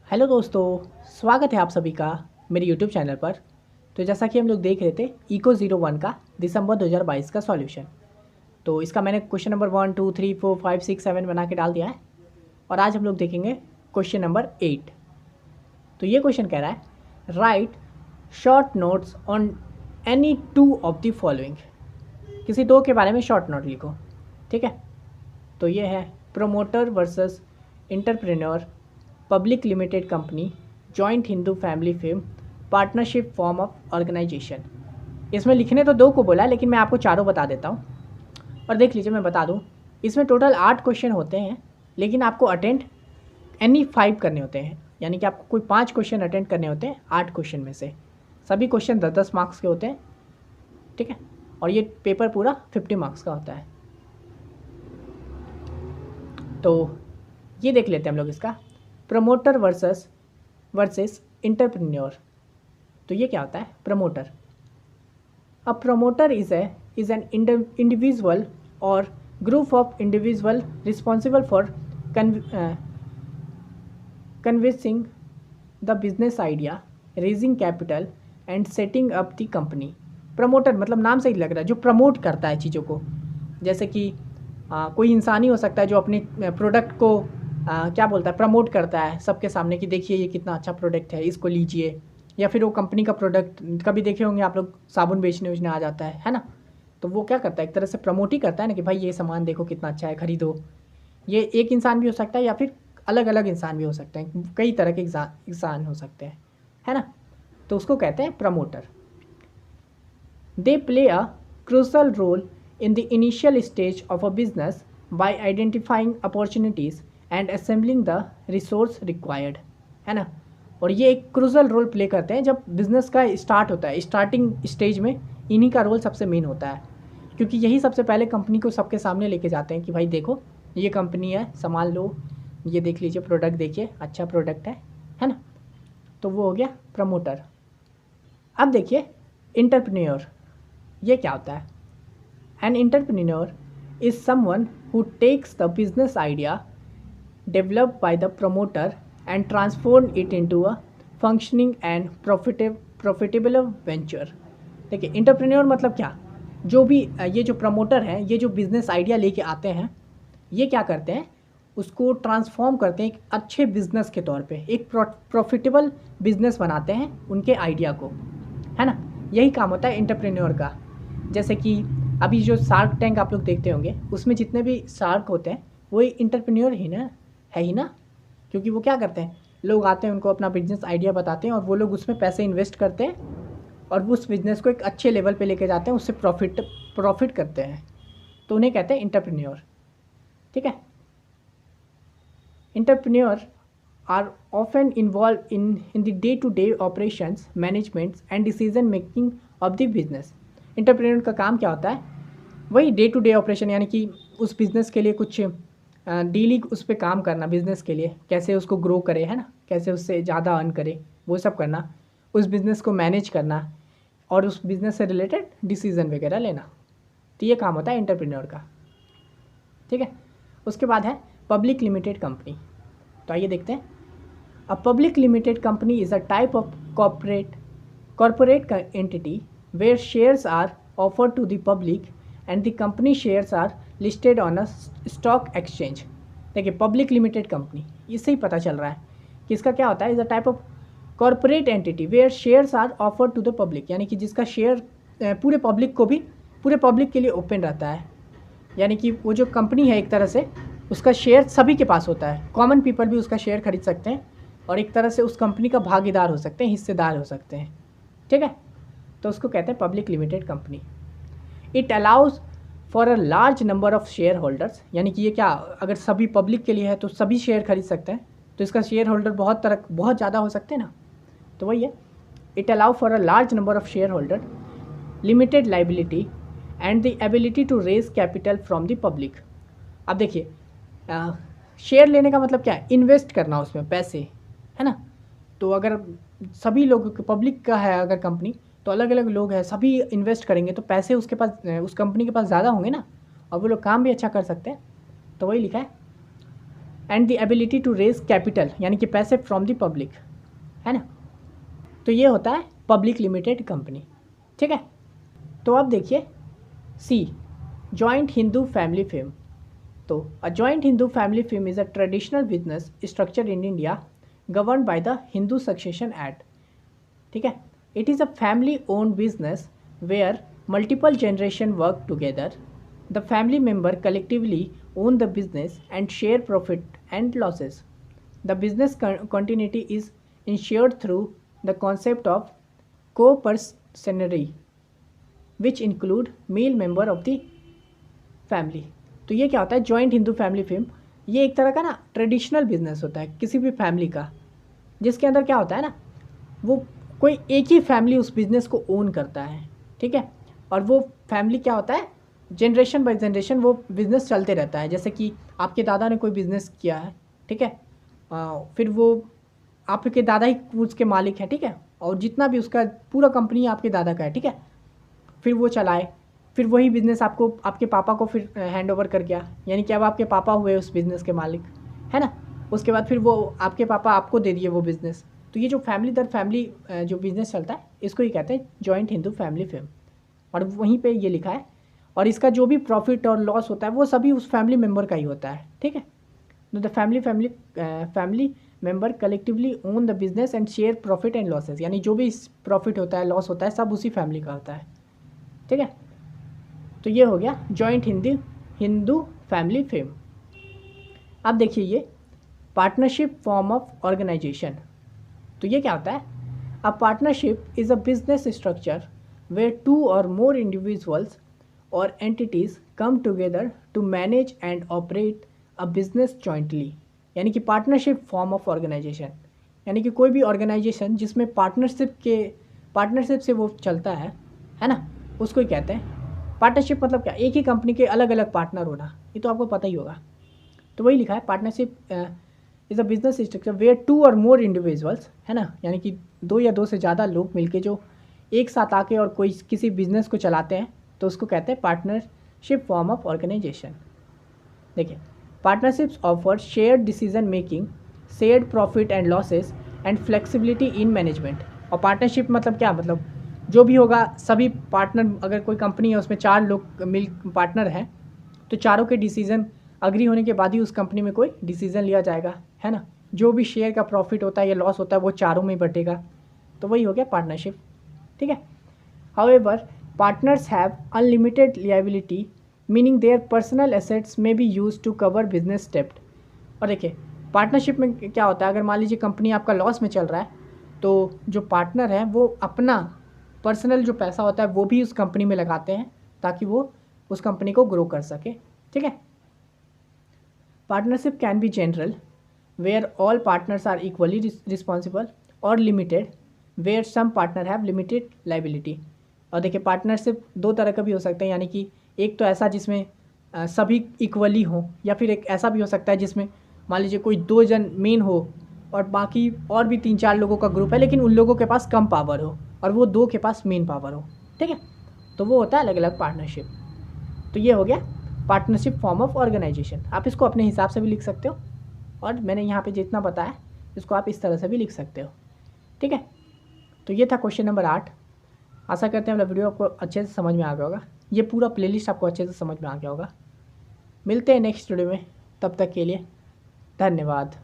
Hello दोस्तों, स्वागत है आप सभी का मेरे यूट्यूब चैनल पर। तो जैसा कि हम लोग देख रहे थे इको 01 का दिसंबर 2022 का सॉल्यूशन। तो इसका मैंने क्वेश्चन नंबर 1 2 3 4 5 6 7 बना के डाल दिया है और आज हम लोग देखेंगे क्वेश्चन नंबर 8। तो ये क्वेश्चन कह रहा है right short notes on any two of the following. किसी दो के बारे में शॉर्ट नोट लिखो, ठीक है। तो ये है promoter versus entrepreneur, public limited company, joint Hindu family film, partnership form of organisation. इसमें लिखने तो दो को बोला है लेकिन मैं आपको चारों बता देता हूँ। और देख लीजिए, मैं बता दूँ, इसमें टोटल 8 क्वेश्चन होते हैं लेकिन आपको अटेंड एनी 5 करने होते हैं, यानी कि आपको कोई 5 क्वेश्चन अटेंड करने होते हैं 8 क्वेश्चन में से। सभी क्वेश्चन 10-10 मार्क्स के होते हैं, ठीक है। और ये पेपर पूरा 50 मार्क्स का होता है। तो ये देख लेते हैं हम लोग इसका प्रमोटर वर्सेस इंटरप्रेन्योर। तो ये क्या होता है promoter? A promoter is an individual और group of individual responsible for convincing the business idea, raising capital and setting up the company. Promoter मतलब नाम से ही लग रहा है जो प्रमोट करता है चीज़ों को। जैसे कि कोई इंसान ही हो सकता है जो अपने प्रोडक्ट को क्या बोलता है, प्रमोट करता है सबके सामने कि देखिए ये कितना अच्छा प्रोडक्ट है, इसको लीजिए। या फिर वो कंपनी का प्रोडक्ट कभी देखे होंगे आप लोग, साबुन बेचने आ जाता है ना। तो वो क्या करता है, एक तरह से प्रमोट ही करता है ना कि भाई ये सामान देखो कितना अच्छा है, खरीदो। ये एक इंसान भी हो सकता है या फिर अलग अलग इंसान भी हो सकते हैं, कई तरह के इंसान हो सकते हैं, है ना। तो उसको कहते हैं promoter. They play a crucial role in the initial stage of a business by identifying opportunities and assembling the resource required, है ना। और ये एक क्रूशल रोल प्ले करते हैं जब बिज़नेस का स्टार्ट होता है, स्टार्टिंग स्टेज में इन्हीं का रोल सबसे मेन होता है, क्योंकि यही सबसे पहले कंपनी को सबके सामने लेके जाते हैं कि भाई देखो ये कंपनी है, संभाल लो, ये देख लीजिए प्रोडक्ट, देखिए अच्छा प्रोडक्ट है ना। तो वो हो गया प्रमोटर। अब देखिए इंटरप्रेन्योर, ये क्या होता है? An entrepreneur is someone who takes the business idea developed by the promoter and transform it into a functioning and profitable venture। देखिए इंटरप्रेन्योर मतलब क्या, जो भी ये जो प्रमोटर हैं, ये जो बिज़नेस आइडिया लेके आते हैं, ये क्या करते हैं, उसको ट्रांसफॉर्म करते हैं एक अच्छे बिज़नेस के तौर पे, एक प्रॉफिटेबल बिज़नेस बनाते हैं उनके आइडिया को, है ना। यही काम होता है इंटरप्रेन्योर का। जैसे कि अभी जो शार्क टैंक आप लोग देखते होंगे, उसमें जितने भी शार्क होते हैं वो इंटरप्रेन्योर ही ना, है ही ना। क्योंकि वो क्या करते हैं, लोग आते हैं, उनको अपना बिजनेस आइडिया बताते हैं और वो लोग उसमें पैसे इन्वेस्ट करते हैं और वो उस बिज़नेस को एक अच्छे लेवल पे लेके जाते हैं, उससे प्रॉफिट करते हैं। तो उन्हें कहते हैं इंटरप्रेन्योर, ठीक है। Entrepreneur are often involve in the day to day operations, management and decision making of the business. Entrepreneur का काम क्या होता है, वही डे टू डे ऑपरेशन, यानी कि उस बिज़नेस के लिए कुछ डेली उस पर काम करना, बिज़नेस के लिए कैसे उसको ग्रो करे, है ना, कैसे उससे ज़्यादा अर्न करे, वो सब करना, उस बिज़नेस को मैनेज करना और उस बिज़नेस से रिलेटेड डिसीज़न वगैरह लेना। तो ये काम होता है इंटरप्रेन्योर का, ठीक है। उसके बाद है पब्लिक लिमिटेड कंपनी। तो आइए देखते हैं। A public limited company is a type of corporate entity where shares are offered to the public and the company shares are listed on a stock exchange। देखिए पब्लिक लिमिटेड कंपनी, इससे ही पता चल रहा है कि इसका क्या होता है, is a type of corporate entity where shares are offered to the public, यानी कि जिसका शेयर पूरे पब्लिक के लिए ओपन रहता है। यानी कि वो जो कंपनी है एक तरह से उसका शेयर सभी के पास होता है, कॉमन पीपल भी उसका शेयर खरीद सकते हैं और एक तरह से उस कंपनी का भागीदार हो सकते हैं, हिस्सेदार हो सकते हैं, ठीक है। तो उसको कहते हैं public limited company. It allows for a large number of share holders, यानी कि ये क्या, अगर सभी पब्लिक के लिए है तो सभी शेयर खरीद सकते हैं, तो इसका शेयर होल्डर बहुत ज़्यादा हो सकते हैं ना। तो वही है, it allow for a large number of share holder, limited liability and the ability to raise capital from the public. अब देखिए शेयर लेने का मतलब क्या है, इन्वेस्ट करना उसमें पैसे, है ना। तो अगर सभी लोग, पब्लिक का है अगर कंपनी, तो अलग अलग लोग हैं, सभी इन्वेस्ट करेंगे तो पैसे उसके पास, उस कंपनी के पास ज़्यादा होंगे ना, और वो लोग काम भी अच्छा कर सकते हैं। तो वही लिखा है and the ability to raise capital यानी कि पैसे फ्रॉम द पब्लिक, है ना। तो ये होता है पब्लिक लिमिटेड कंपनी, ठीक है। तो अब देखिए C, joint Hindu family firm. तो a joint Hindu family firm is a traditional business structure in India govern by the Hindu succession act, ठीक है। It is a family owned business where multiple generation work together, the family member collectively own the business and share profit and losses. The business continuity is ensured through the concept of co-personary, which include male member of the family. तो ये क्या होता है, joint Hindu family firm, ये एक तरह का ना ट्रेडिशनल बिजनेस होता है किसी भी फैमिली का, जिसके अंदर क्या होता है ना, वो कोई एक ही फैमिली उस बिज़नेस को ओन करता है, ठीक है। और वो फैमिली क्या होता है, जनरेशन बाय जनरेशन वो बिज़नेस चलते रहता है। जैसे कि आपके दादा ने कोई बिज़नेस किया है, ठीक है, फिर वो आपके दादा ही उसके मालिक हैं, ठीक है, और जितना भी उसका पूरा कंपनी आपके दादा का है, ठीक है, फिर वो चलाए, फिर वही बिज़नेस आपको आपके पापा को फिर हैंड ओवर कर गया, यानी कि अब आपके पापा हुए उस बिज़नेस के मालिक, है ना। उसके बाद फिर वो आपके पापा आपको दे दिए वो बिज़नेस। तो ये जो फैमिली दर फैमिली जो बिज़नेस चलता है, इसको ही कहते हैं जॉइंट हिंदू फैमिली फर्म। और वहीं पे ये लिखा है, और इसका जो भी प्रॉफिट और लॉस होता है वो सभी उस फैमिली मेम्बर का ही होता है, ठीक है। The family member collectively own the business and share profit and losses, यानी जो भी प्रॉफिट होता है लॉस होता है सब उसी फैमिली का होता है, ठीक है। तो ये हो गया जॉइंट हिंदू फैमिली फर्म। अब देखिए ये पार्टनरशिप फॉर्म ऑफ ऑर्गेनाइजेशन। तो ये क्या होता है, a partnership is a business structure where two or more individuals or entities come together to manage and operate a business jointly, यानी कि पार्टनरशिप फॉर्म ऑफ ऑर्गेनाइजेशन, यानी कि कोई भी ऑर्गेनाइजेशन जिसमें पार्टनरशिप से वो चलता है ना, उसको ही कहते हैं पार्टनरशिप। मतलब क्या, एक ही कंपनी के अलग अलग पार्टनर होना, ये तो आपको पता ही होगा। तो वही लिखा है, partnership is a business structure where two or more individuals, है ना, यानी कि दो या दो से ज़्यादा लोग मिलके जो एक साथ आके और कोई किसी बिजनेस को चलाते हैं, तो उसको कहते हैं पार्टनरशिप फॉर्म ऑफ ऑर्गेनाइजेशन। देखिए, partnerships offer shared decision making, shared profit and losses and flexibility in management. और पार्टनरशिप मतलब क्या, मतलब जो भी होगा सभी पार्टनर, अगर कोई कंपनी है उसमें 4 लोग मिल पार्टनर हैं, तो चारों के डिसीजन अग्री होने के बाद ही उस कंपनी में कोई डिसीजन लिया जाएगा, है ना। जो भी शेयर का प्रॉफिट होता है या लॉस होता है वो चारों में बटेगा, तो वही हो गया पार्टनरशिप, ठीक है। However partners have unlimited liability, meaning their personal assets may be used to cover business debt। और देखिए पार्टनरशिप में क्या होता है, अगर मान लीजिए कंपनी आपका लॉस में चल रहा है, तो जो पार्टनर है वो अपना पर्सनल जो पैसा होता है वो भी उस कंपनी में लगाते हैं ताकि वो उस कंपनी को ग्रो कर सके, ठीक है। Partnership can be general where all partners are equally responsible, और limited where some partner have limited liability. और देखिए पार्टनरशिप 2 तरह का भी हो सकता है, यानी कि एक तो ऐसा जिसमें सभी इक्वली हों, या फिर एक ऐसा भी हो सकता है जिसमें मान लीजिए कोई 2 जन मेन हो और बाकी और भी 3-4 लोगों का ग्रुप है, लेकिन उन लोगों के पास कम पावर हो और वो 2 के पास मेन पावर हो, ठीक है। तो वो होता है अलग अलग पार्टनरशिप। तो ये हो गया पार्टनरशिप फॉर्म ऑफ ऑर्गेनाइजेशन। आप इसको अपने हिसाब से भी लिख सकते हो, और मैंने यहाँ पे जितना बताया इसको आप इस तरह से भी लिख सकते हो, ठीक है। तो ये था क्वेश्चन नंबर 8। आशा करते हैं मतलब वीडियो आपको अच्छे से समझ में आ गया होगा, ये पूरा प्लेलिस्ट आपको अच्छे से समझ में आ गया होगा। मिलते हैं नेक्स्ट वीडियो में, तब तक के लिए धन्यवाद।